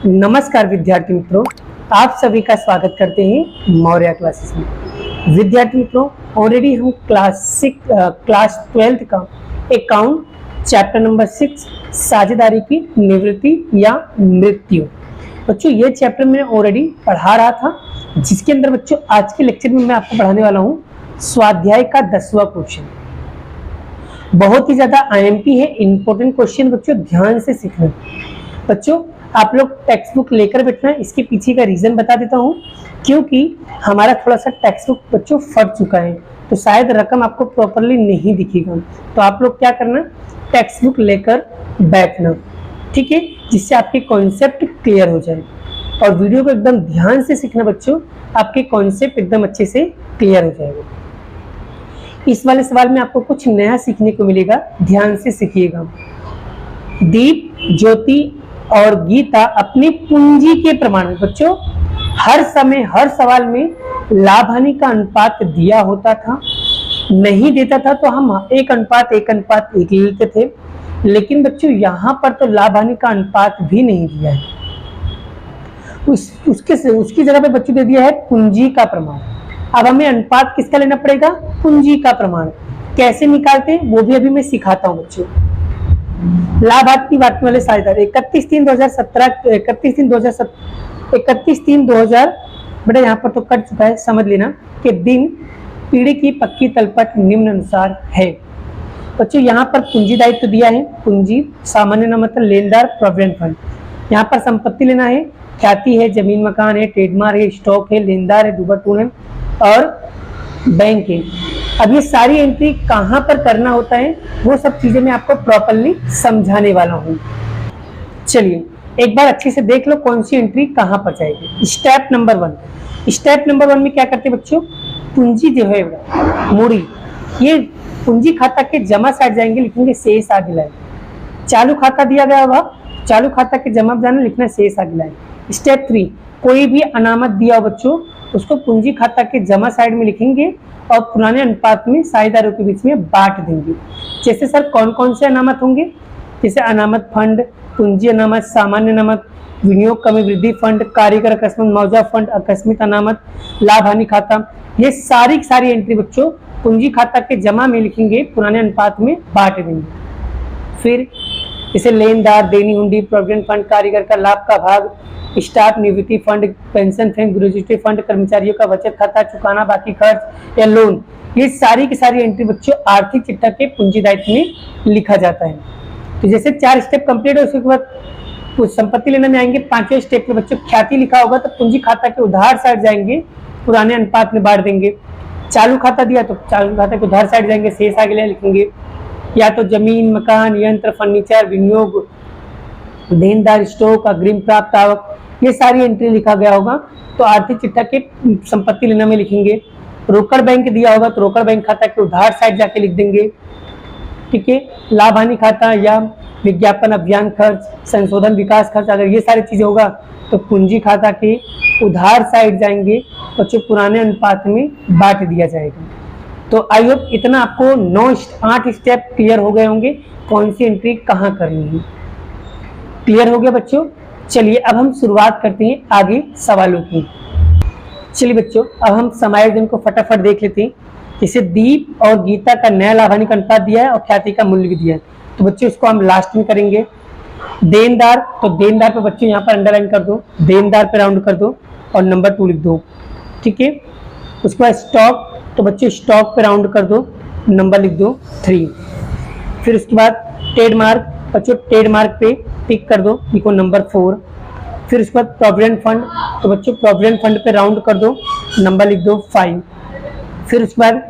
नमस्कार विद्यार्थी मित्रों, आप सभी का स्वागत करते हैं मौर्य क्लासेस में। विद्यार्थी मित्रों, ऑलरेडी हम क्लास 12th का अकाउंट चैप्टर नंबर 6 साझेदारी की निवृत्ति या मृत्यु, बच्चों ये चैप्टर मैं ऑलरेडी पढ़ा रहा था, जिसके अंदर बच्चों आज के लेक्चर में मैं आपको पढ़ाने वाला हूँ स्वाध्याय का 10वां क्वेश्चन। बहुत ही ज्यादा IMP है, इंपॉर्टेंट क्वेश्चन बच्चों, ध्यान से सीखना। बच्चों आप लोग टेक्स्ट बुक लेकर बैठना, इसके पीछे का रीजन बता देता हूँ, क्योंकि हमारा थोड़ा सा टेक्स्ट बुक बच्चों फट चुका है, तो शायद रकम आपको प्रॉपरली नहीं दिखेगा। तो आप लोग क्या करना, टेक्स्ट बुक लेकर बैठना, ठीक है, जिससे आपके कॉन्सेप्ट क्लियर हो जाए। और वीडियो को एकदम ध्यान से सीखना बच्चों, आपके कॉन्सेप्ट एकदम अच्छे से क्लियर हो जाएगा। इस वाले सवाल में आपको कुछ नया सीखने को मिलेगा, ध्यान से सीखिएगा। दीप, ज्योति और गीता अपनी पूंजी के प्रमाण में, बच्चों हर समय हर सवाल में लाभ हानि का अनुपात दिया होता था, नहीं देता था तो हम 1:1:1 लेते थे, लेकिन बच्चों यहाँ पर तो लाभ हानि का अनुपात भी नहीं दिया है। उसकी जगह पे बच्चों दे दिया है पूंजी का प्रमाण। अब हमें अनुपात किसका लेना पड़ेगा, पूंजी का प्रमाण। कैसे निकालते हैं वो भी अभी मैं सिखाता हूँ बच्चों। लाभार्थी बांटने वाले साझेदार 31/3/2017 बेटा यहाँ पर तो कट चुका है, समझ लेना कि दिन पीढ़ी की पक्की तलपट निम्न अनुसार है। बच्चों यहाँ पर पूंजी दायित्व दिया है, पूंजी सामान्य नाम मतलब लेनदार प्रोविडेंट फंड। यहाँ पर संपत्ति लेना है, ख्याति है, जमीन मकान है, ट्रेडमार्क है, स्टॉक है, लेनदार है, डूबा है और बैंक है। अब ये सारी एंट्री कहाँ पर करना होता है वो सब चीजें मैं आपको प्रॉपरली समझाने वाला हूँ। चलिए एक बार अच्छे से देख लो कौन सी एंट्री कहाँ पर जाएगी। स्टेप नंबर 1 में क्या करते हैं बच्चों, पूंजी जो है मूड़ी, ये पूंजी खाता के जमा साइड जाएंगे, लिखेंगे शेष आगे लाए। चालू खाता दिया गया होगा, चालू खाता के जमा जाना, लिखना शेष आगे लाए। स्टेप 3, कोई भी अनामत दिया हो बच्चों, उसको पूंजी खाता के जमा साइड में लिखेंगे और पुराने अनुपात में साझेदारों के बीच में बांट देंगे। जैसे सर कौन कौन से अनामत होंगे, जैसे अनामत फंड, पूंजी अनामत, सामान्य अनामत, विनियोग कमी वृद्धि फंड, कारीगर अकस्मात मुआवजा फंड, आकस्मिक अनामत, लाभ हानि खाता, ये सारी एंट्री बच्चों पूंजी खाता के जमा में लिखेंगे, पुराने अनुपात में बांट देंगे। फिर जैसे लेनदार, देनी हुंडी, प्रोविडेंट फंड, कारीगर का लाभ का भाग, स्टाफ निवृत्ति fund, pension fund, gratuity fund, कर्मचारियों का बचत खाता, चुकाना बाकी खर्च या लोन, ये सारी की सारी एंट्री बच्चों आर्थिक चिट्ठा के पूंजी दायित्व में लिखा जाता है। तो जैसे 4 स्टेप कंप्लीट है, उसके बाद कुछ संपत्ति लेने में आएंगे। 5वें स्टेप में बच्चों ख्याति लिखा होगा तो पूंजी खाता के उधार साइड जाएंगे, पुराने अनुपात में बांट देंगे। चालू खाता दिया तो चालू खाता के उधार साइड जाएंगे, शेष आगे लिखेंगे। या तो जमीन, मकान, यंत्र, फर्नीचर, विनियोग, देनदार, स्टॉक, अग्रिम प्राप्त आवक, ये सारी एंट्री लिखा गया होगा तो आर्थिक चिट्ठा के संपत्ति लेना में लिखेंगे। रोकड़ बैंक दिया होगा तो रोकड़ बैंक खाता के उधार साइड जाके लिख देंगे, ठीक है। लाभ हानि खाता या विज्ञापन अभियान खर्च, संशोधन विकास खर्च, अगर ये सारी चीजें होगा तो पूंजी खाता के उधार साइड जाएंगे, बच्चों पुराने अनुपात में बांट दिया जाएगा। तो आई होप इतना आपको 8 स्टेप क्लियर हो गए होंगे, कौन सी एंट्री कहाँ करनी है, क्लियर हो गया बच्चों। चलिए अब हम शुरुआत करते हैं आगे सवालों की। चलिए बच्चों अब हम समायोजन को फटाफट देख लेते हैं। जैसे दीप और गीता का नया लाभ हानि का अनुपात दिया है और ख्याति का मूल्य भी दिया है, तो बच्चों इसको हम लास्ट में करेंगे। देनदार, तो देनदार पे बच्चों यहाँ पर अंडरलाइन कर दो, देनदार पे राउंड कर दो और नंबर 2 लिख दो, ठीक है। उसके बाद स्टॉक, तो बच्चों स्टॉक पे राउंड कर दो, नंबर लिख दो 3। फिर उसके बाद ट्रेडमार्क, बच्चों ट्रेडमार्क पे टिक कर दो, लिखो नंबर 4। फिर उसके बाद प्रोविडेंट फंड, तो बच्चों प्रोविडेंट फंड पे राउंड कर दो, नंबर लिख दो 5। फिर उसके बाद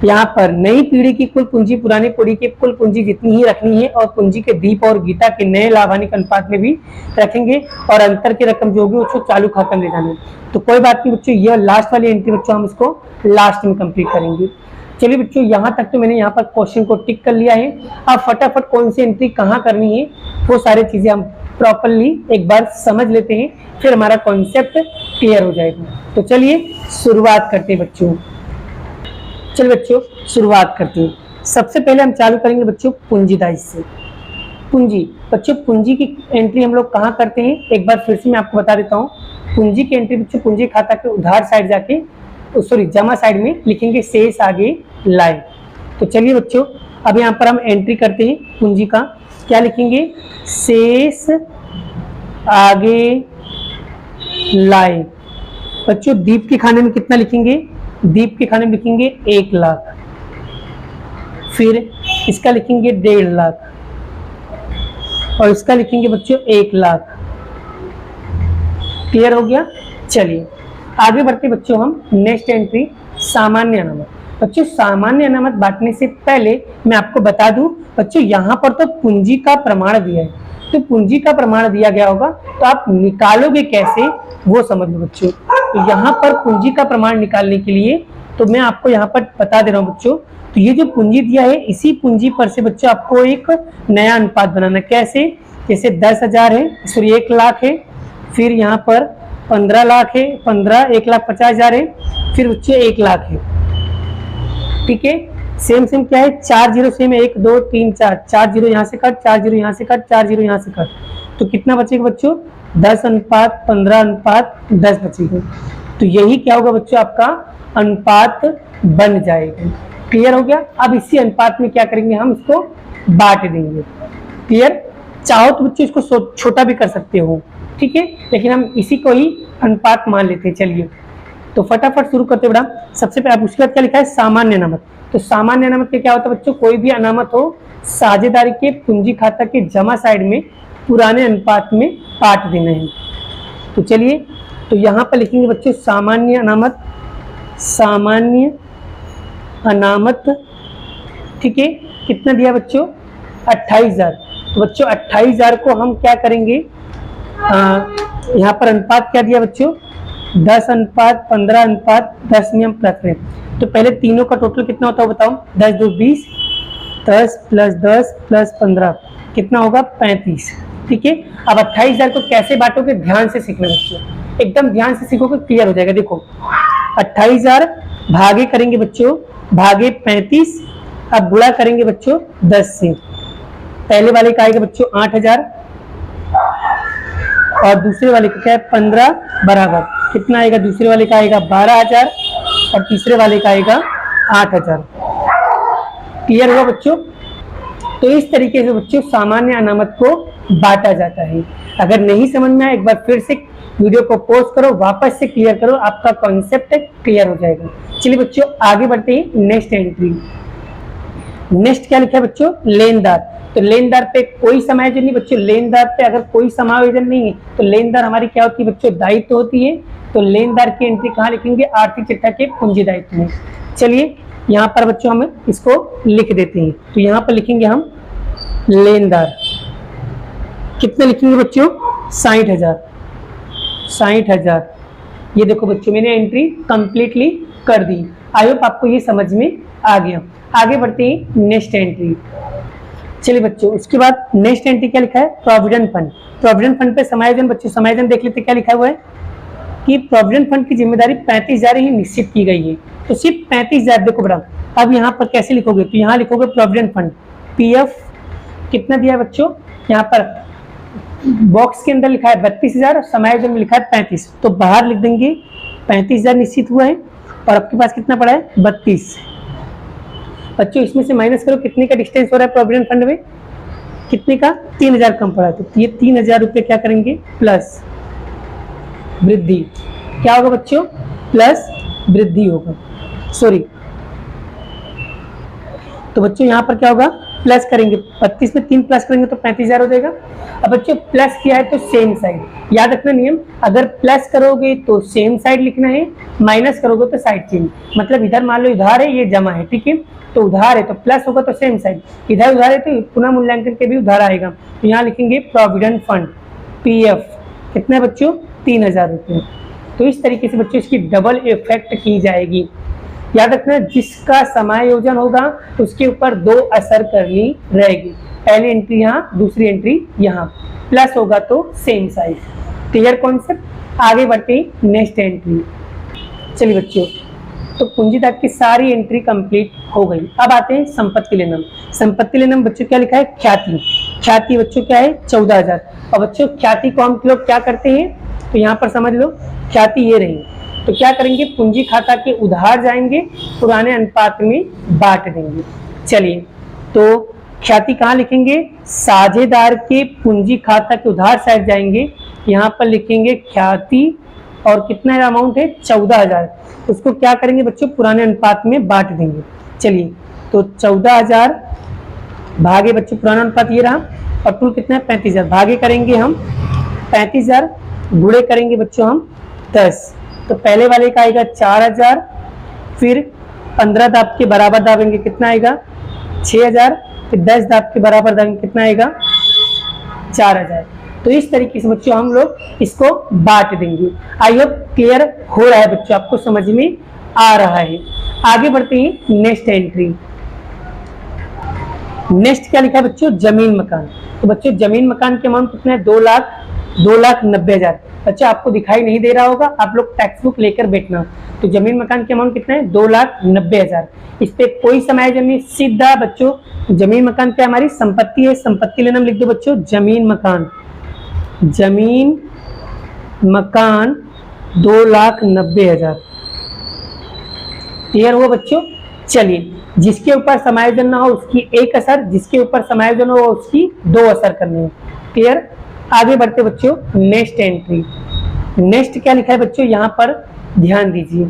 यहाँ पर नई पीढ़ी की कुल पूंजी पुरानी पीढ़ी की कुल पूंजी जितनी ही रखनी है और पूंजी के दीप और गीता के नए लाभ हानि के अनुपात में भी रखेंगे और अंतर की रकम जो होगी उसको चालू खाता में ले जाना है। तो कोई बात नहीं बच्चों, ये लास्ट वाली एंट्री बच्चों हम इसको लास्ट में कंप्लीट करेंगे। चलिए बच्चों यहाँ तक तो मैंने यहाँ पर क्वेश्चन को टिक कर लिया है। अब फटाफट कौन सी एंट्री कहाँ करनी है वो सारी चीजें हम प्रॉपरली एक बार समझ लेते हैं, फिर हमारा कॉन्सेप्ट क्लियर हो जाएगा। तो चलिए शुरुआत करते हैं बच्चों। चलिए बच्चों शुरुआत करते हैं। सबसे पहले हम चालू करेंगे बच्चों पूंजी दायित्व से। पूंजी बच्चों पूंजी की एंट्री हम लोग कहाँ करते हैं, एक बार फिर से मैं आपको बता देता हूँ। पूंजी की एंट्री बच्चों पूंजी खाता के उधार साइड जाके, सॉरी जमा साइड में लिखेंगे शेष आगे लाए। तो चलिए बच्चों अब यहाँ पर हम एंट्री करते हैं पूंजी का, क्या लिखेंगे, शेष आगे लाए। बच्चों दीप के खाने में कितना लिखेंगे, दीप के खाने में लिखेंगे 1 लाख, फिर इसका लिखेंगे 1.5 लाख और इसका लिखेंगे बच्चों 1 लाख। क्लियर हो गया। चलिए आगे बढ़ते बच्चों हम नेक्स्ट एंट्री सामान्य अनामत। बच्चों सामान्य अनामत बांटने से पहले मैं आपको बता दूं बच्चों, यहाँ पर तो पूंजी का प्रमाण दिया है, तो पूंजी का प्रमाण दिया गया होगा तो आप निकालोगे कैसे वो समझ लो बच्चों। तो यहाँ पर पूंजी का प्रमाण निकालने के लिए तो मैं आपको यहाँ पर बता दे रहा हूँ बच्चों, तो ये जो पूंजी दिया है इसी पूंजी पर से बच्चों आपको एक नया अनुपात बनाना। कैसे, जैसे 10,000 है, सॉरी 1 लाख है, फिर यहाँ पर 15 लाख है, 15 1,50,000 है, फिर बच्चों 1 लाख है। ठीक है, सेम क्या है, 4 जीरो सेम है, 1 2 3 4 जीरो यहाँ से कट, 4 जीरो यहाँ से कट, 4 जीरो यहाँ से कट, तो कितना बचेगा बच्चों, 10:15:10 बचेगा। तो यही क्या होगा बच्चों, आपका अनुपात बन जाएगा। क्लियर हो गया। अब इसी अनुपात में क्या करेंगे, हम इसको बांट देंगे। क्लियर, चाहो तो बच्चों इसको छोटा भी कर सकते हो, ठीक है, लेकिन हम इसी को ही अनुपात मान लेते हैं। चलिए तो फटाफट शुरू करते बड़ा। सबसे पहले उसके बाद क्या लिखा है, सामान्य अनामत। तो सामान्य अनामत क्या होता है बच्चों, कोई भी अनामत हो साझेदारी के पूंजी खाता के जमा साइड में पुराने अनुपात में बांट देना है। तो चलिए तो यहाँ पर लिखेंगे बच्चों सामान्य अनामत, सामान्य अनामत, ठीक है, कितना दिया बच्चों, 28,000। तो बच्चों 28,000 को हम क्या करेंगे, यहाँ पर अनुपात क्या दिया बच्चों, 10:15:10 में हम प्लस करें। तो पहले तीनों का टोटल कितना होता है बताओ, 10 2 20, 10 + 10 + 15 कितना होगा, 35। ठीक है, अब 28,000 को कैसे बांटोगे, ध्यान से सीखना बच्चों, एकदम ध्यान से सीखोगे क्लियर हो जाएगा। देखो 28,000 भागे करेंगे बच्चों, भागे 35, अब गुणा करेंगे बच्चों 10 से। पहले वाले का आएगा बच्चों 8,000 और दूसरे वाले का क्या है 15 बराबर कितना आएगा, दूसरे वाले का आएगा 12,000 और तीसरे वाले का आएगा 8,000। क्लियर हुआ बच्चों। तो इस तरीके से बच्चों सामान्य अनामत को बांटा जाता है। अगर नहीं समझ में आए एक बार फिर से वीडियो को पॉज करो, वापस से क्लियर करो, आपका कॉन्सेप्ट क्लियर हो जाएगा। चलिए बच्चों आगे बढ़ते हैं नेक्स्ट एंट्री। नेक्स्ट क्या लिखा है बच्चों, लेनदार। तो लेनदार पे कोई समायोजन नहीं बच्चों, लेनदार पे अगर कोई समायोजन नहीं है तो लेनदार हमारी क्या होती है बच्चों, दायित्व होती है। तो लेनदार की एंट्री कहाँ लिखेंगे, आर्थिक चिट्ठा के पूंजी दायित्व में। चलिए यहाँ पर बच्चों हम इसको लिख देते हैं। तो यहाँ पर लिखेंगे हम लेनदार, कितने लिखेंगे बच्चों, 60,000। 60,000। ये देखो बच्चों मैंने एंट्री कंप्लीटली कर दी। आई होप आपको ये समझ में आ गया। आगे बढ़ते हैं नेक्स्ट एंट्री। चलिए बच्चों उसके बाद नेक्स्ट एंट्री क्या लिखा है, प्रोविडेंट फंड। प्रोविडेंट फंड पे समायोजन बच्चों, समायोजन देख लेते क्या लिखा हुआ है कि प्रोविडेंट फंड की जिम्मेदारी 35,000 ही निश्चित की गई है। तो सिर्फ 35,000 देखो बड़ा। अब यहाँ पर कैसे लिखोगे, तो यहाँ लिखोगे प्रोविडेंट फंड पीएफ कितना दिया है बच्चों, यहाँ पर बॉक्स के अंदर लिखा है 32,000 और समायोजन में लिखा है 35, तो बाहर लिख देंगे 35,000 निश्चित हुआ है और आपके पास कितना पड़ा है 32। बच्चों इसमें से माइनस करो, कितने का डिस्टेंस हो रहा है प्रोविडेंट फंड में, कितने का, 3,000 कम पड़ा है। तो ये 3,000 रुपये क्या करेंगे, प्लस वृद्धि, क्या होगा बच्चों, प्लस वृद्धि होगा, सॉरी। तो बच्चों यहाँ पर क्या होगा, प्लस करेंगे, 32 में 3 प्लस करेंगे तो 35,000 हो जाएगा। अब बच्चों प्लस किया है तो सेम साइड, याद रखना नियम, अगर प्लस करोगे तो सेम साइड लिखना है, माइनस करोगे तो साइड चेंज। मतलब इधर मान लो उधार है, ये जमा है, ठीक है, तो उधार है तो प्लस होगा तो सेम साइड, इधर उधार है तो पुनः मूल्यांकन के भी उधार आएगा। तो यहाँ लिखेंगे प्रोविडेंट फंड पीएफ कितना है बच्चों, 3,000 रुपये। तो इस तरीके से बच्चों इसकी डबल इफेक्ट की जाएगी। याद रखना जिसका समायोजन होगा उसके ऊपर 2 असर करनी रहेगी, पहली एंट्री यहाँ, दूसरी एंट्री यहाँ, प्लस होगा तो सेम साइज। Clear concept. आगे बढ़ते नेक्स्ट एंट्री। चलिए बच्चों तो पूंजीदार की सारी एंट्री कंप्लीट हो गई। अब आते हैं संपत्ति लेनम। संपत्ति लेनम बच्चों क्या लिखा है, ख्याति। ख्याति बच्चों क्या है 14,000। और बच्चों ख्याति को हम लोग क्या करते हैं, तो यहाँ पर समझ लो ख्याति ये रही, तो क्या करेंगे, पूंजी खाता के उधार जाएंगे, पुराने अनुपात में बांट देंगे। चलिए, तो ख्याति कहाँ लिखेंगे, साझेदार के पूंजी खाता के उधार साइड जाएंगे, यहाँ पर लिखेंगे ख्याति और कितना अमाउंट है 14,000, उसको क्या करेंगे बच्चों, पुराने अनुपात में बांट देंगे। चलिए, तो 14,000 भागे बच्चों पुराना अनुपात ये रहा, और कुल कितना है 35,000, भागे करेंगे हम 35,000, गुणे करेंगे बच्चों हम 10, तो पहले वाले का आएगा 4,000, फिर 15 दाब के बराबर दाबेंगे कितना आएगा 6,000, फिर 10 दाब के बराबर दाबेंगे कितना आएगा 4,000। तो इस तरीके से बच्चों हम लोग इसको बांट देंगे। आई होप क्लियर हो रहा है बच्चों, आपको समझ में आ रहा है। आगे बढ़ते हैं नेक्स्ट एंट्री। नेक्स्ट क्या लिखा है बच्चों, जमीन मकान। तो बच्चों जमीन मकान के अमाउंट कितना है 2,90,000। बच्चों आपको दिखाई नहीं दे रहा होगा, आप लोग टेक्स्ट बुक लेकर बैठना। तो जमीन मकान के अमाउंट कितना है 2,90,000। इस पे कोई समायोजन नहीं, सीधा बच्चों जमीन मकान क्या हमारी संपत्ति है, संपत्ति लेना लिख दो बच्चों जमीन मकान। जमीन मकान 2,90,000। क्लियर हुआ बच्चों। चलिए, जिसके ऊपर समायोजन ना हो उसकी एक असर, जिसके ऊपर समायोजन हो उसकी 2 असर करने हैं। क्लियर। आगे बढ़ते बच्चों नेक्स्ट एंट्री। नेक्स्ट क्या लिखा है बच्चों, यहाँ पर ध्यान दीजिए,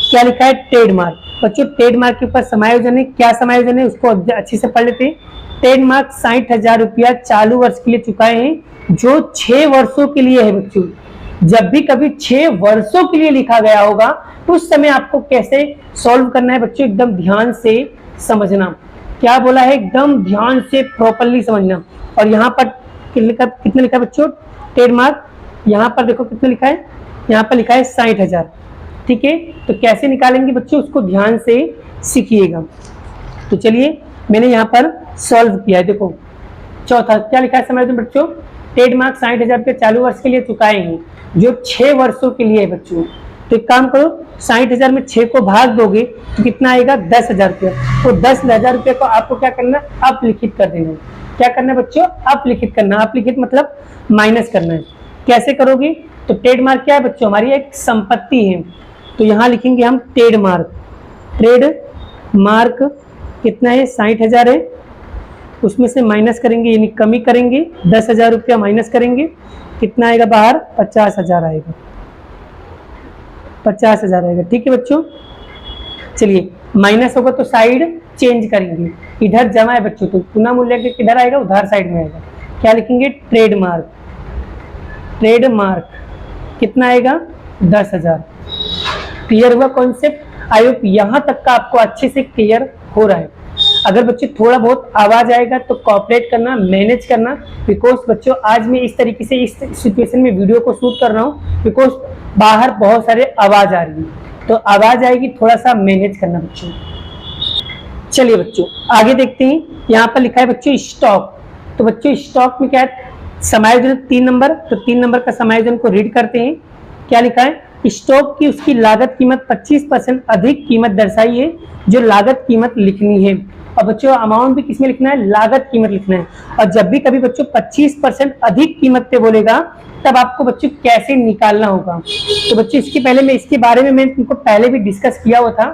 क्या लिखा है ट्रेडमार्क। बच्चों ट्रेडमार्क के ऊपर समायोजन है, क्या समायोजन है उसको अच्छे से पढ़ लेते हैं। ट्रेडमार्क 60,000 रुपया चालू वर्ष के लिए चुकाए हैं, जो 6 वर्षों के लिए है बच्चों। जब भी कभी 6 वर्षों के लिए लिखा गया होगा तो उस समय आपको कैसे सॉल्व करना है बच्चों, एकदम ध्यान से समझना। क्या बोला है, एकदम ध्यान से प्रॉपर्ली समझना। और यहाँ पर कितना लिखा है बच्चों ट्रेडमार्क, यहाँ पर देखो कितना लिखा है, यहाँ पर लिखा है 60,000। ठीक है, तो कैसे निकालेंगे बच्चों उसको ध्यान से सीखिएगा। तो चलिए मैंने यहाँ पर सॉल्व किया है। देखो चौथा क्या लिखा है समायोजन बच्चों, ट्रेडमार्क 60,000 रुपये चालू वर्ष के लिए चुकाए हैं, जो 6 वर्षों के लिए है बच्चों। तो एक काम करो, 60,000 में 6 को भाग दोगे तो कितना आएगा 10,000 रुपये। तो 10,000 रुपये को आपको क्या करना है, अपलिखित कर देना है। क्या करना है बच्चों, अपलिखित करना। अपलिखित मतलब माइनस करना है। कैसे करोगे, तो ट्रेडमार्क क्या है बच्चों, हमारी एक संपत्ति है, तो यहाँ लिखेंगे हम ट्रेडमार्क। ट्रेडमार्क कितना है 60,000 है, उसमें से माइनस करेंगे यानी कमी करेंगे, 10,000 रुपया माइनस करेंगे, कितना आएगा बाहर 50,000 आएगा, 50,000 आएगा। ठीक है बच्चों। चलिए माइनस होगा तो साइड चेंज करेंगे, इधर जमा है बच्चों तो पुनः मूल्य किधर आएगा, उधार साइड में आएगा। क्या लिखेंगे ट्रेडमार्क। ट्रेडमार्क कितना आएगा 10,000। क्लियर हुआ कॉन्सेप्ट। आई होप यहाँ तक का आपको अच्छे से क्लियर हो रहा है। अगर बच्चे थोड़ा बहुत आवाज आएगा तो कॉपरेट करना, मैनेज करना, बिकॉज बच्चों आज मैं इस तरीके से इस सिचुएशन में वीडियो को शूट कर रहा हूँ बिकॉज बाहर बहुत सारे आवाज आ रही है, तो आवाज आएगी, थोड़ा सा मैनेज करना बच्चों। चलिए बच्चों आगे देखते हैं। यहाँ पर लिखा है बच्चों स्टॉक। तो बच्चों स्टॉक में क्या है, समायोजन 3 नंबर, तो 3 नंबर का समायोजन को रीड करते हैं। क्या लिखा है, स्टॉक की उसकी लागत कीमत 25% अधिक कीमत दर्शाई है, जो लागत कीमत लिखनी है। और बच्चों अमाउंट भी किसमें लिखना है, लागत कीमत लिखना है। और जब भी कभी बच्चों 25% अधिक कीमत पे बोलेगा तब आपको बच्चों कैसे निकालना होगा। तो बच्चों इसके पहले मैं इसके बारे में मैंने तुमको पहले भी डिस्कस किया हुआ था,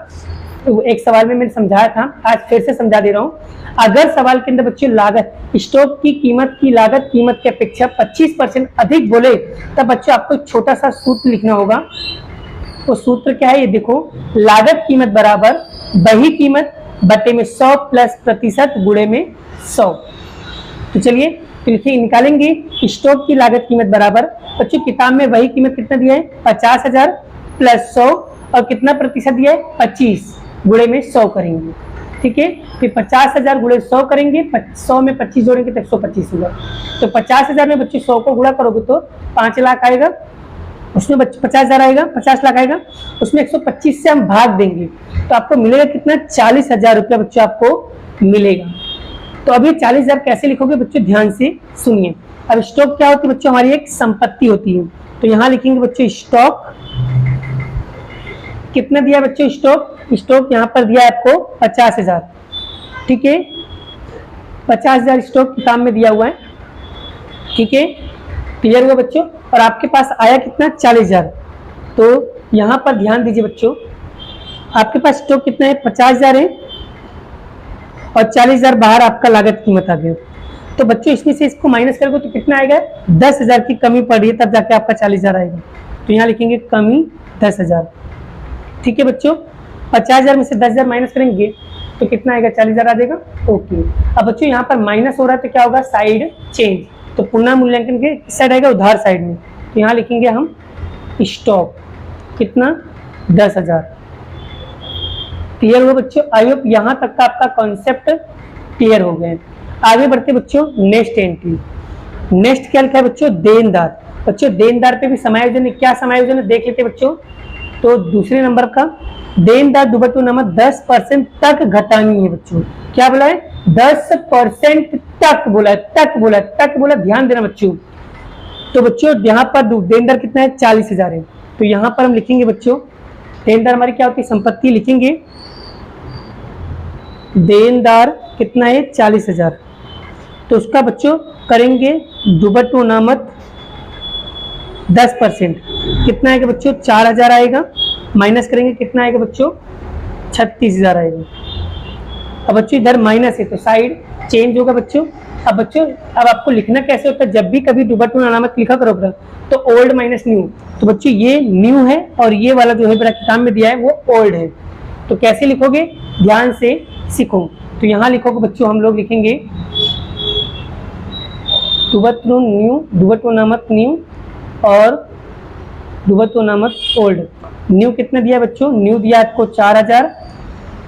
तो एक सवाल में मैंने समझाया था, आज फिर से समझा दे रहा हूँ। अगर सवाल के अंदर बच्चों लागत स्टॉक की कीमत की लागत कीमत की अपेक्षा 25% अधिक बोले तब बच्चों आपको छोटा सा सूत्र लिखना होगा। तो सूत्र क्या है, ये देखो, लागत कीमत बराबर वही कीमत बटे में 100 प्लस प्रतिशत गुणे में 100। तो चलिए लिखिए, निकालेंगे स्टॉक की लागत कीमत बराबर, बच्चों किताब में वही कीमत कितना दिया है 50,000 प्लस 100 और कितना प्रतिशत दिया है 25 गुणे में 100 करेंगे। ठीक है, फिर 50,000 गुणे 100 करेंगे, 100 में 25 जोड़ेंगे तो 125 होगा। तो 50,000 में बच्चे 100 को गुणा करोगे तो 5 लाख आएगा, उसमें 50,000 आएगा, 50 लाख आएगा, उसमें 125 से हम भाग देंगे तो आपको मिलेगा कितना 40,000 रुपया बच्चों आपको मिलेगा। तो अभी 40,000 कैसे लिखोगे बच्चों, ध्यान से सुनिए। अब स्टॉक क्या होती है बच्चों, हमारी एक संपत्ति होती है, तो यहाँ लिखेंगे बच्चों स्टॉक कितना दिया बच्चों, स्टॉक यहाँ पर दिया आपको 50,000। ठीक है, 50,000 स्टॉक किताब में दिया हुआ है। ठीक है, क्लियर हुआ बच्चों। और आपके पास आया कितना, 40,000। तो यहाँ पर ध्यान दीजिए बच्चों, आपके पास स्टॉक कितना है, 50,000 है और 40,000 बाहर आपका लागत कीमत आ गया। तो बच्चों इसमें से इसको माइनस करोगे तो कितना आएगा, 10,000 की कमी पड़ रही है, तब जाके आपका 40,000 आएगा। तो यहाँ लिखेंगे कमी 10,000। ठीक है बच्चों, 50,000 में से 10,000 माइनस करेंगे तो कितना आएगा, 40,000 आ जाएगा। ओके, अब बच्चों यहाँ पर माइनस हो रहा है तो क्या होगा, साइड चेंज। तो पुनः मूल्यांकन के किस साइड आएगा, उधार साइड में। तो यहाँ लिखेंगे हम स्टॉक कितना, 10,000। क्लियर हुआ बच्चों। आई होप यहाँ तक का आपका कॉन्सेप्ट क्लियर हो गए। आगे बढ़ते बच्चों, नेक्स्ट एंट्री। नेक्स्ट क्या लिखा है बच्चों, देनदार। बच्चों देनदार पे भी समायोजन है, क्या समायोजन है देख लेते बच्चों। तो दूसरे नंबर का देनदार दुबट्टू नमक 10% तक घटानी है बच्चों। क्या बोला है, 10% तक बोला है, तक बोला है, तक बोला, ध्यान देना बच्चों। तो बच्चों यहाँ पर देनदार कितना है, 40,000 है। तो यहाँ पर हम लिखेंगे बच्चों, देनदार हमारी क्या होती है, संपत्ति लिखेंगे। देनदार कितना है, 40,000। तो उसका बच्चों करेंगे दुबट्टू नामत 10%, कितना आएगा बच्चों, 4,000 आएगा। माइनस करेंगे कितना आएगा बच्चों, 36,000 आएगा। अब बच्चों इधर माइनस है तो साइड चेंज होगा बच्चों। अब बच्चों अब आपको लिखना कैसे होता है, जब भी कभी दुबट्टू नामत लिखा करोगे तो ओल्ड माइनस न्यू। तो बच्चों ये न्यू है और ये वाला जो है मेरा किताब में दिया है वो ओल्ड है। तो कैसे लिखोगे, ध्यान से सीखो। तो यहाँ लिखोगे बच्चों, हम लोग लिखेंगे दुबट्टू न्यू, दुबट्टू नामत न्यू और दुबट्टू नामत ओल्ड। न्यू कितना दिया बच्चों, न्यू दिया आपको 4,000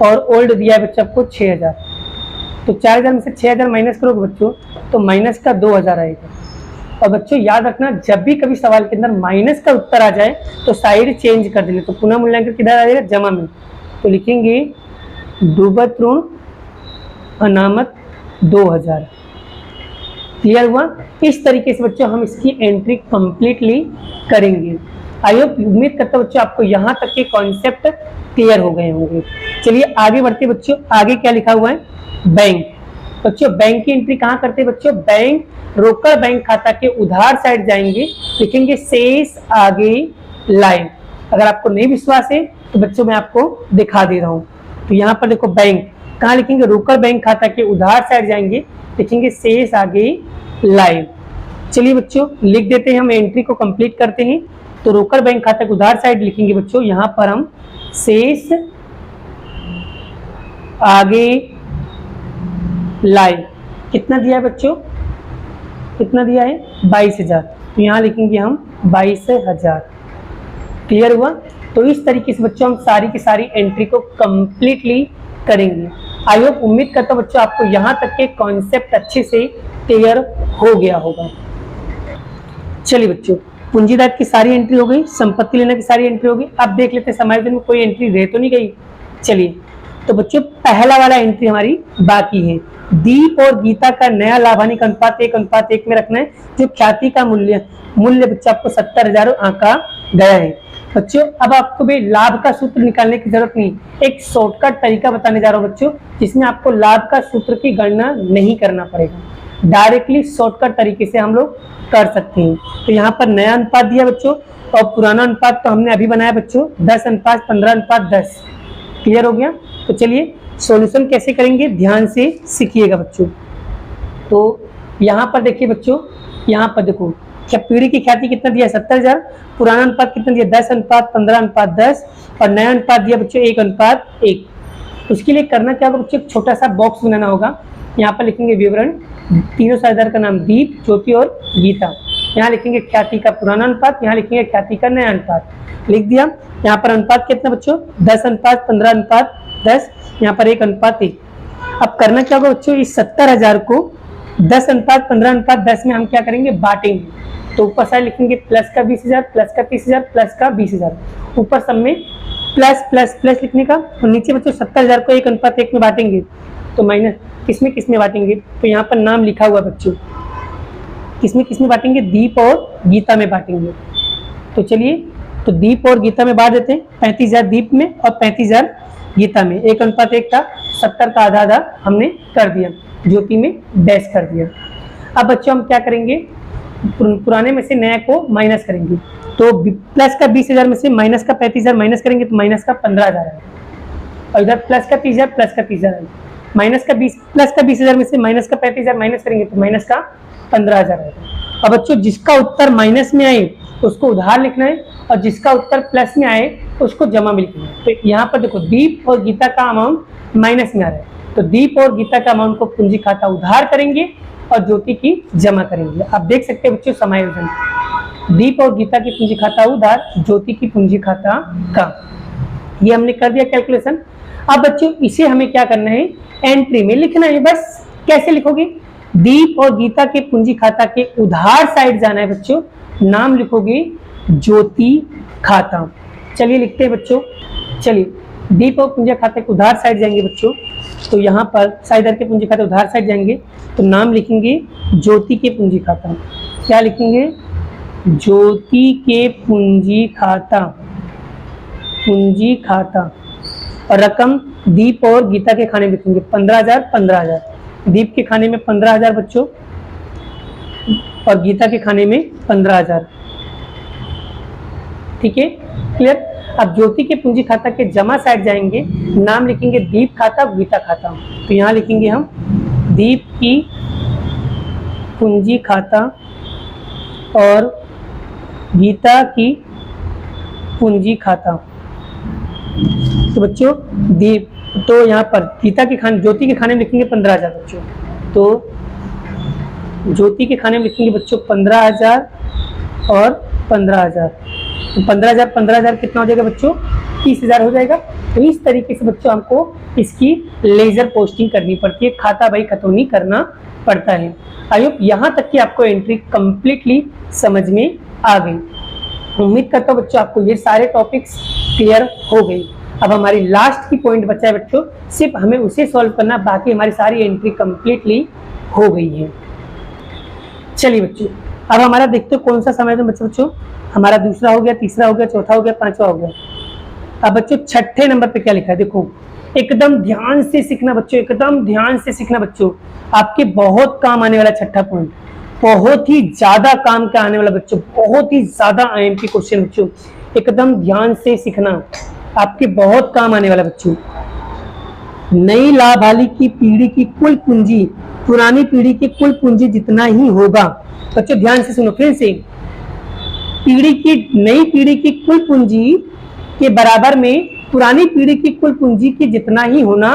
और ओल्ड दिया बच्चों आपको 6,000। तो 4,000 में से 6,000 माइनस करोगे बच्चों तो माइनस का 2,000 आएगा। और बच्चों याद रखना, जब भी कभी सवाल के अंदर माइनस का उत्तर आ जाए तो साइड चेंज कर देंगे। तो पुनः मूल्यांकन किधर आ जाएगा, जमा में। तो लिखेंगे दुबट्टू अनामत 2,000। क्लियर हुआ। इस तरीके से बच्चों हम इसकी एंट्री कंप्लीटली करेंगे। आई होप, उम्मीद करता हूं बच्चों आपको यहाँ तक के कॉन्सेप्ट क्लियर हो गए होंगे। चलिए आगे बढ़ते बच्चों, आगे क्या लिखा हुआ है, बैंक। बच्चों बैंक की एंट्री कहाँ करते हैं बच्चों, बैंक रोकड़ बैंक खाता के उधार साइड जाएंगे, लिखेंगे शेष आगे लाइन। अगर आपको नहीं विश्वास है तो बच्चों मैं आपको दिखा दे रहा हूँ। तो यहाँ पर देखो बैंक कहाँ लिखेंगे, रोकड़ बैंक खाता के उधार साइड जाएंगे, लिखेंगे शेष आगे लाइन। चलिए बच्चों लिख देते हैं, हम एंट्री को कंप्लीट करते हैं। तो रोकड़ बैंक खाता के उधार साइड लिखेंगे बच्चों, यहाँ पर हम शेष आगे लाइन। कितना दिया है बच्चों, कितना दिया है, 22,000। तो यहाँ लिखेंगे हम 22,000। क्लियर हुआ। तो इस तरीके से बच्चों हम सारी की सारी एंट्री को कंप्लीटली करेंगे। आई होप, उम्मीद करता हूं बच्चों आपको यहाँ तक के कॉन्सेप्ट अच्छे से क्लियर हो गया होगा। चलिए बच्चों, पूंजीदार की सारी एंट्री हो गई, संपत्ति लेने की सारी एंट्री हो गई। अब देख लेते हैं समायोजन में कोई एंट्री रह तो नहीं गई। चलिए तो बच्चों पहला वाला एंट्री हमारी बाकी है, दीप और गीता का नया लाभानी का अनुपात 1:1 में रखना है। जो ख्याति का मूल्य बच्चों आपको 70,000 आंका गया है। बच्चों अब आपको भी लाभ का सूत्र निकालने की जरूरत नहीं, एक शॉर्टकट तरीका बताने जा रहा हूँ बच्चों, जिसमें आपको लाभ का सूत्र की गणना नहीं करना पड़ेगा, डायरेक्टली शॉर्टकट तरीके से हम लोग कर सकते हैं। तो यहाँ पर नया अनुपात दिया बच्चों और पुराना अनुपात तो हमने अभी बनाया बच्चों 10:15:10। क्लियर हो गया। तो चलिए सॉल्यूशन कैसे करेंगे ध्यान से सीखिएगा बच्चों। तो यहाँ पर देखिए बच्चों, यहाँ पर देखो क्या पीढ़ी की ख्याति कितना दिया, 70,000। पुराना अनुपात कितना दिया, 10:15:10 और नया अनुपात दिया बच्चों 1:1। उसके लिए करना क्या होगा बच्चों, एक छोटा सा बॉक्स बनाना होगा। यहाँ पर लिखेंगे विवरण, तीनों साझेदार का नाम दीप, ज्योति और गीता। यहाँ लिखेंगे ख्याति का पुराना अनुपात, यहाँ लिखेंगे ख्याति का नया अनुपात। लिख दिया। यहाँ पर अनुपात कितना बच्चों, 10:15:10, यहाँ पर 1:1। अब करना क्या होगा बच्चों, इस 70,000 को 10:15:10 में हम क्या करेंगे, बांटेंगे। तो ऊपर साइड लिखेंगे प्लस का 20,000, प्लस का 30,000, प्लस का 20,000। ऊपर सब में प्लस प्लस प्लस लिखने का, और नीचे बच्चों 70,000 को 1:1 में बांटेंगे। तो माइनस किसमें किसमें बांटेंगे, तो यहाँ पर नाम लिखा हुआ बच्चों, किसमें किसमें बांटेंगे, दीप और गीता में बांटेंगे। तो चलिए तो दीप और गीता में बांट देते हैं, 35,000 दीप में और 35,000 गीता में। 1:1 था, 70 का आधा आधा हमने कर दिया, ज्योति में डैश कर दिया। अब बच्चों हम क्या करेंगे, पुराने में से नया को माइनस करेंगे तो प्लस का 20,000 में से माइनस का 35,000 माइनस करेंगे तो माइनस का 15,000 आएगा, और इधर प्लस का 30,000 प्लस का 30,000 माइनस का 20,000 में से माइनस का 35,000 माइनस करेंगे तो माइनस का 15,000 आएगा। अब बच्चों जिसका उत्तर माइनस में आए उसको उधार लिखना है, और जिसका उत्तर प्लस में आए उसको जमा में लिखना है। तो यहाँ पर देखो दीप और गीता का अमाउंट माइनस में आ रहा है, तो दीप और गीता का अमाउंट को पूंजी खाता उधार करेंगे और ज्योति की जमा करेंगे। आप देख सकते हैं बच्चों समायोजन, दीप और गीता की पूंजी खाता उधार, ज्योति की पूंजी खाता का, ये हमने कर दिया कैलकुलेशन। अब बच्चों इसे हमें क्या करना है, एंट्री में लिखना है। बस कैसे लिखोगे, दीप और गीता के पूंजी खाता के उधार साइड जाना है बच्चों, नाम लिखोगे ज्योति खाता। चलिए लिखते हैं बच्चों, चलिए दीप और पूंजी खाते के उधार साइड जाएंगे बच्चों, तो यहाँ पर साइडर के पूंजी खाते उधार साइड जाएंगे तो नाम लिखेंगे ज्योति के पूंजी खाता। क्या लिखेंगे, ज्योति के पूंजी खाता, पूंजी खाता, और रकम दीप और गीता के खाने में लिखेंगे 15,000 15,000। दीप के खाने में 15,000 बच्चों और गीता के खाने में 15,000। ठीक है, क्लियर। अब ज्योति के पूंजी खाता के जमा साइड जाएंगे, नाम लिखेंगे दीप खाता गीता खाता। तो यहाँ लिखेंगे हम दीप की पूंजी खाता और गीता की पूंजी खाता। तो बच्चों दीप, तो यहाँ पर गीता के खाने, ज्योति के खाने में लिखेंगे 15,000 बच्चों, तो ज्योति के खाने में लिखेंगे बच्चों 15,000 और 15,000। तो 15,000 15,000 कितना हो जाएगा बच्चों, 30,000 हो जाएगा। तो इस तरीके से बच्चों हमको इसकी लेजर पोस्टिंग करनी पड़ती है, खाता बाई खतौनी करना पड़ता है। आई होप यहाँ तक कि आपको एंट्री कंप्लीटली समझ में आ गई। उम्मीद करता हूँ बच्चों आपको ये सारे टॉपिक्स क्लियर हो गई। अब हमारी लास्ट की पॉइंट बचा है बच्चों, सिर्फ हमें उसे सॉल्व करना, बाकी हमारी सारी एंट्री कंप्लीटली हो गई है। चलिए बच्चों अब हमारा देखते हो कौन सा समय है बच्चों, हमारा दूसरा हो गया, तीसरा हो गया, चौथा हो गया, पांचवा हो गया। अब बच्चों छठे नंबर पे क्या लिखा है, देखो एकदम ध्यान से सीखना बच्चों, एकदम ध्यान से सीखना बच्चों, आपके बहुत काम आने वाला छठा पॉइंट, बहुत ही ज्यादा काम का आने वाला बच्चों, बहुत ही ज्यादा आईएमपी क्वेश्चन बच्चों, एकदम ध्यान से सीखना, आपके बहुत काम आने वाला बच्चों। नई लाभ वाली की पीढ़ी की कुल पूंजी पुरानी पीढ़ी की कुल पूंजी जितना ही होगा। बच्चों ध्यान से सुनो फिर से, पीढ़ी की नई पीढ़ी की कुल पूंजी के बराबर में पुरानी पीढ़ी की कुल पूंजी की जितना ही होना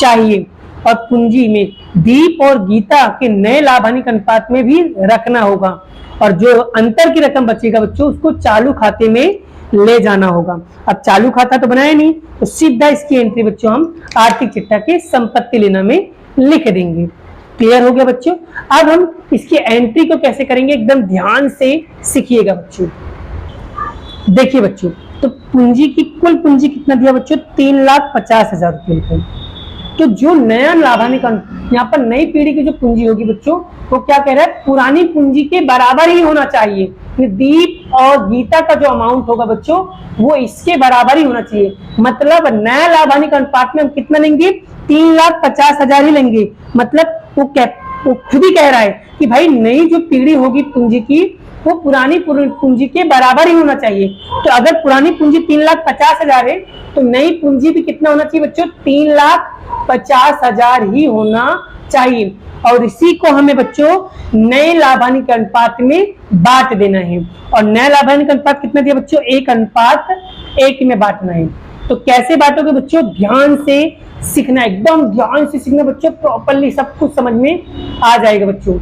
चाहिए, और पूंजी में दीप और गीता के नए लाभानी के अनुपात में भी रखना होगा, और जो अंतर की रकम बचेगा बच्चों उसको चालू खाते में ले जाना होगा। अब चालू खाता तो बनाया नहीं, तो सीधा इसकी एंट्री बच्चों हम आर्थिक चिट्ठा के संपत्ति लेना में लिख देंगे। क्लियर हो गया बच्चों। अब हम इसकी एंट्री को कैसे करेंगे, एकदम ध्यान से सीखिएगा बच्चों। देखिए बच्चों, तो पूंजी की कुल पूंजी कितना दिया बच्चों, 3,50,000 रुपए। तो जो नया लाभानी का यहाँ पर नई पीढ़ी की जो पूंजी होगी बच्चों, वो क्या कह रहा है, पुरानी पूंजी के बराबर ही होना चाहिए। दीप और गीता का जो अमाउंट होगा बच्चों वो इसके बराबर ही होना चाहिए। मतलब नया लाभानी का अनुपात में हम कितना लेंगे, 3,50,000 ही लेंगे। मतलब वो खुद ही कह रहा है कि भाई नई जो पीढ़ी होगी पूंजी की वो पुरानी पूंजी के बराबर ही होना चाहिए। तो अगर पुरानी पूंजी 3,50,000 है तो नई पूंजी भी कितना होना चाहिए बच्चों, 3,50,000 ही होना चाहिए। और इसी को हमें बच्चों नए लाभानी के अनुपात में बांट देना है। और नया लाभानी का अनुपात कितना दिया बच्चों, 1:1 में बांटना है। तो कैसे बांटोगे बच्चों, ध्यान से सीखना, एकदम ध्यान से सीखना बच्चों, प्रॉपरली सब कुछ समझ में आ जाएगा बच्चों।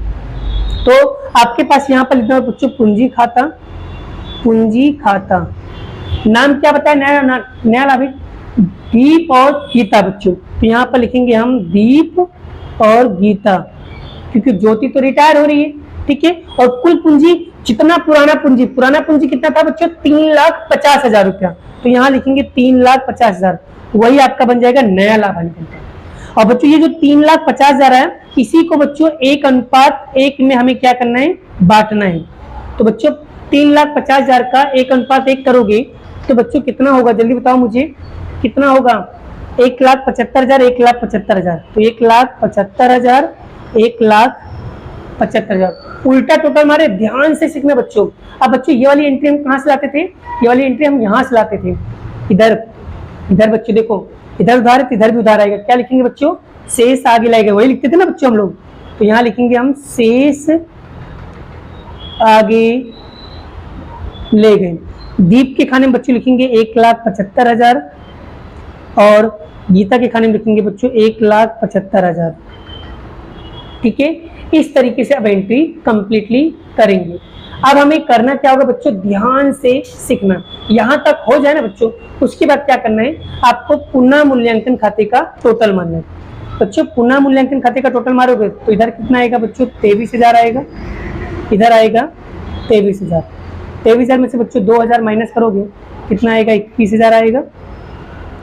तो आपके पास यहाँ पर लिखना है बच्चों पूंजी खाता, पूंजी खाता, नाम क्या बताया, नया लाभी दीप और गीता बच्चों। तो यहाँ पर लिखेंगे हम दीप और गीता, क्योंकि ज्योति तो रिटायर हो रही है, ठीक है। और कुल पूंजी जितना पुराना पूंजी कितना था बच्चों, 3,50,000 रुपया। तो यहाँ लिखेंगे 3,50,000, वही आपका बन जाएगा नया लाभानी का। और बच्चों ये जो 3,50,000 है, इसी को बच्चों 1:1 में हमें क्या करना है, बांटना है। तो बच्चों 3,50,000 का 1:1 करोगे तो बच्चों कितना होगा, जल्दी बताओ मुझे कितना होगा, 1,75,000 1,75,000। तो 1,75,000 1,75,000 उल्टा टोटल मारे, ध्यान से सीखना बच्चों। अब बच्चों ये वाली एंट्री हम कहाँ से लाते थे, ये वाली एंट्री हम यहाँ से लाते थे, इधर इधर बच्चों देखो, इधर उधार है तो इधर भी उधार आएगा। क्या लिखेंगे बच्चों, शेष आगे लाएगा, वही लिखते थे ना बच्चों हम लोग। तो यहाँ लिखेंगे हम शेष आगे ले गए। दीप के खाने में बच्चों लिखेंगे 1,75,000 और गीता के खाने में लिखेंगे बच्चों 1,75,000। ठीक है, इस तरीके से अब एंट्री कंप्लीटली करेंगे। अब हमें करना क्या होगा बच्चों, ध्यान से सीखना। यहां तक हो जाए ना बच्चों, उसके बाद क्या करना है, आपको पुनः मूल्यांकन खाते का टोटल मारना है। बच्चों पुनः मूल्यांकन खाते का टोटल मारोगे तो इधर कितना आएगा बच्चों, 23,000 आएगा, इधर आएगा 23,000। 23,000 में से बच्चों 2,000 माइनस करोगे कितना आएगा, 21,000 आएगा।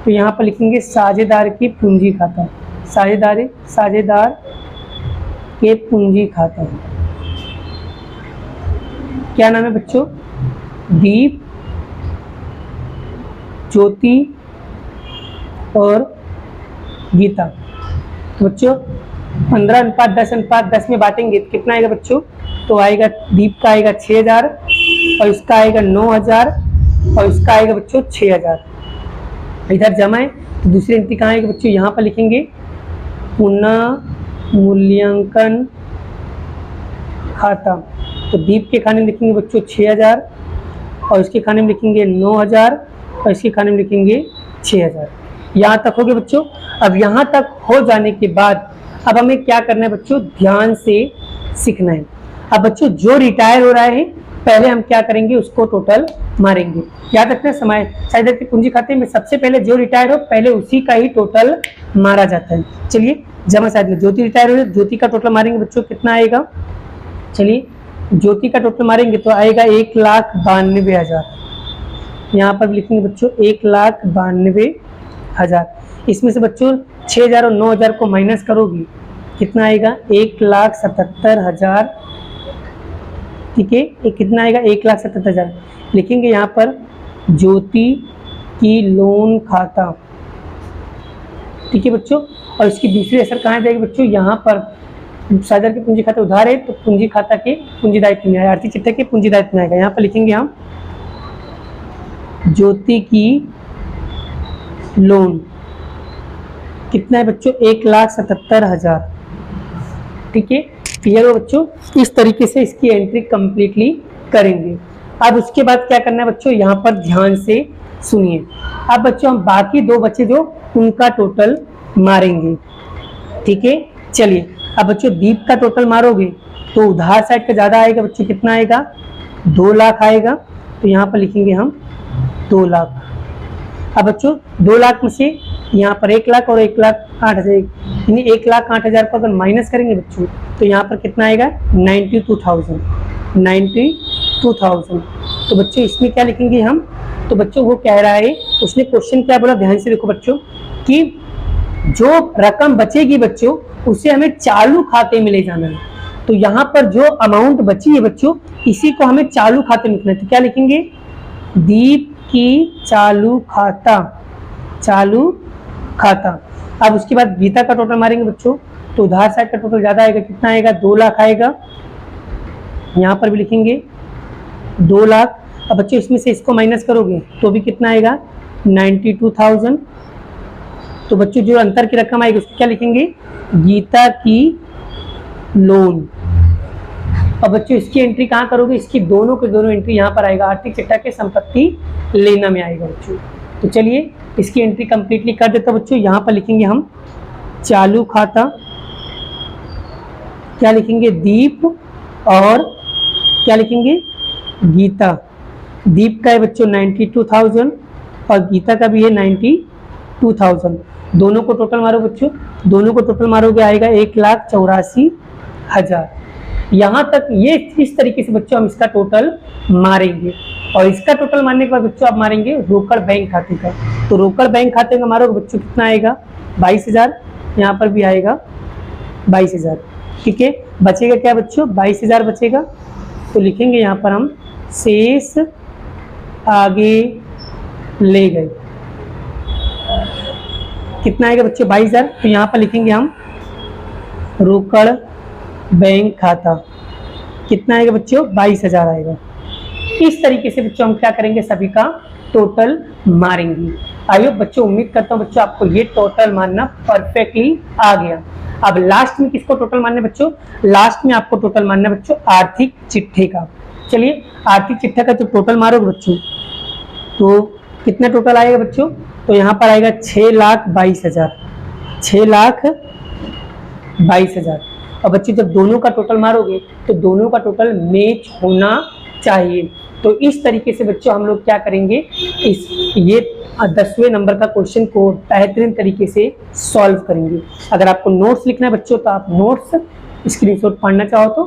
तो यहाँ पर लिखेंगे साझेदार की पूंजी खाता, साझेदार के पूंजी खाता। क्या नाम है बच्चों, दीप, ज्योति और गीता। तो बच्चों 15:10:10 में बांटेंगे तो कितना आएगा बच्चों, तो आएगा दीप का आएगा 6,000 और इसका आएगा 9,000 और इसका आएगा बच्चों 6,000। इधर जमा है तो दूसरी एंट्री कहाँ आएगी बच्चों, यहाँ पर लिखेंगे पुनः मूल्यांकन खाता। तो दीप के खाने में लिखेंगे बच्चों 6,000 और इसके खाने में लिखेंगे 9,000 और इसके खाने में लिखेंगे 6,000। यहाँ तक हो गया बच्चों। अब यहाँ तक हो जाने के बाद अब हमें क्या करना है बच्चों, ध्यान से सीखना है। अब बच्चों जो रिटायर हो रहा है पहले हम क्या करेंगे, उसको टोटल मारेंगे। याद रखना, समय साझेदार की पूंजी खाते में सबसे पहले जो रिटायर हो पहले उसी का ही टोटल मारा जाता है। चलिए जमा साझेदार, ज्योति रिटायर हो, ज्योति का टोटल मारेंगे बच्चों, कितना आएगा, चलिए ज्योति का टोटल मारेंगे तो आएगा 1,92,000। यहाँ पर लिखेंगे बच्चों 1,92,000। इसमें से बच्चों 6,000 और 9,000 को माइनस करोगी कितना आएगा, 1,77,000। ठीक है, ये कितना आएगा, 1,77,000। लिखेंगे यहाँ पर ज्योति की लोन खाता। ठीक है बच्चों, और इसकी दूसरी असर कहाँ जाएगी बच्चों, यहाँ पर साझेदार के पूंजी खाता उधार है तो पूंजी खाता के पूंजी दायित्व में आएगा, आर्थिक चिट्ठा के पूंजी दायित्व में आएगा। यहाँ पर लिखेंगे हम ज्योति की लोन, कितना है बच्चों, 1,77,000। ठीक है, क्लियर हो बच्चों। इस तरीके से इसकी एंट्री कंप्लीटली करेंगे। अब उसके बाद क्या करना है बच्चों, यहाँ पर ध्यान से सुनिए। अब बच्चों हम बाकी दो बच्चे जो उनका टोटल मारेंगे। ठीक है, चलिए अब बच्चों दीप का टोटल मारोगे तो उधार साइड का ज्यादा आएगा बच्चों, कितना आएगा, 2 लाख आएगा। तो यहाँ पर लिखेंगे हम 2 लाख। अब बच्चों 2 लाख में से यहाँ पर 1 लाख और 1,08,000, यानी 1,08,000 को अगर माइनस करेंगे बच्चों तो यहाँ पर कितना आएगा, 92,000। तो बच्चों इसमें क्या लिखेंगे हम, तो बच्चों वो कह रहा है, उसने क्वेश्चन क्या बोला, ध्यान से देखो बच्चों, कि जो रकम बचेगी बच्चों उसे हमें चालू खाते में ले जाना है। तो यहाँ पर जो अमाउंट बची है बच्चों इसी को हमें चालू खाते में लिखना है। तो क्या लिखेंगे, दीप की चालू खाता। अब उसके बाद गीता का टोटल मारेंगे बच्चों तो उधार साइड का टोटल ज्यादा आएगा, कितना आएगा, 2 लाख आएगा। यहाँ पर भी लिखेंगे 2 लाख। अब बच्चों इसमें से इसको माइनस करोगे तो भी कितना आएगा, 92,000। तो बच्चों जो अंतर की रकम आएगी उसको क्या लिखेंगे, गीता की लोन। अब बच्चों इसकी एंट्री कहाँ करोगे, इसकी दोनों के दोनों एंट्री यहाँ पर आएगा, आर्थिक चिट्ठा के संपत्ति लेना में आएगा बच्चों। तो चलिए इसकी एंट्री कंप्लीटली कर देता हूं बच्चों। यहाँ पर लिखेंगे हम चालू खाता, क्या लिखेंगे, दीप, और क्या लिखेंगे, गीता। दीप का है बच्चों 92,000 और गीता का भी है 92,000। दोनों को टोटल मारो बच्चों, दोनों को टोटल मारोगे आएगा 1,84,000। यहाँ तक ये इस तरीके से बच्चों हम इसका टोटल मारेंगे। और इसका टोटल मारने के बाद बच्चों आप मारेंगे रोकड़ बैंक खाते का। तो रोकड़ बैंक खाते का मारोगे बच्चों कितना आएगा, 22,000। यहाँ पर भी आएगा 22,000। ठीक है, बचेगा क्या बच्चों, 22,000 बचेगा। तो लिखेंगे यहाँ पर हम शेष आगे ले गए, कितना आएगा बच्चों, 22,000। तो यहाँ पर लिखेंगे हम रोकड़ बैंक खाता। कितना आएगा बच्चों, 22,000 आएगा। इस तरीके से बच्चों हम क्या करेंगे, सभी का टोटल मारेंगे। आइए बच्चों, उम्मीद करता हूँ बच्चों आपको ये टोटल मारना परफेक्टली आ गया। अब लास्ट में किसको टोटल मारना है बच्चों, लास्ट में आपको टोटल मारना है बच्चों आर्थिक चिट्ठे का। चलिए आर्थिक चिट्ठे का जो टोटल मारोगे बच्चों तो कितना टोटल आएगा बच्चों, तो यहाँ पर आएगा 6,22,000, 6,22,000। और बच्चों जब दोनों का टोटल मारोगे तो दोनों का टोटल मैच होना चाहिए। तो इस तरीके से बच्चों हम लोग क्या करेंगे, इस ये 10वें नंबर का क्वेश्चन को बेहतरीन तरीके से सॉल्व करेंगे। अगर आपको नोट्स लिखना है बच्चों तो आप नोट्स स्क्रीनशॉट पढ़ना चाहो तो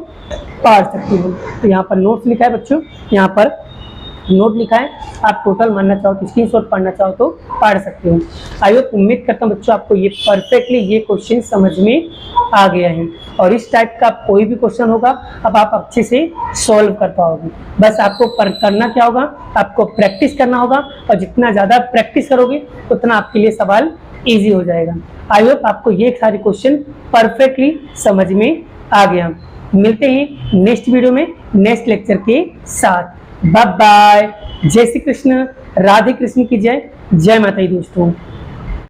पढ़ सकते हो। तो यहाँ पर नोट्स लिखा है बच्चों, यहाँ पर नोट लिखा है, आप टोटल मानना चाहो तो स्क्रीनशॉट पढ़ना चाहो तो पढ़ सकते हो। आई होप, उम्मीद करता हूँ बच्चों आपको ये परफेक्टली ये क्वेश्चन समझ में आ गया है और इस टाइप का कोई भी क्वेश्चन होगा अब आप अच्छे से सॉल्व कर पाओगे। बस आपको करना क्या होगा, आपको प्रैक्टिस करना होगा और जितना ज़्यादा प्रैक्टिस करोगे उतना आपके लिए सवाल ईजी हो जाएगा। आई होप आपको ये सारे क्वेश्चन परफेक्टली समझ में आ गया। मिलते हैं नेक्स्ट वीडियो में नेक्स्ट लेक्चर के साथ। बाय बाय, जय श्री कृष्ण, राधे कृष्ण की जय, जय माता दी दोस्तों।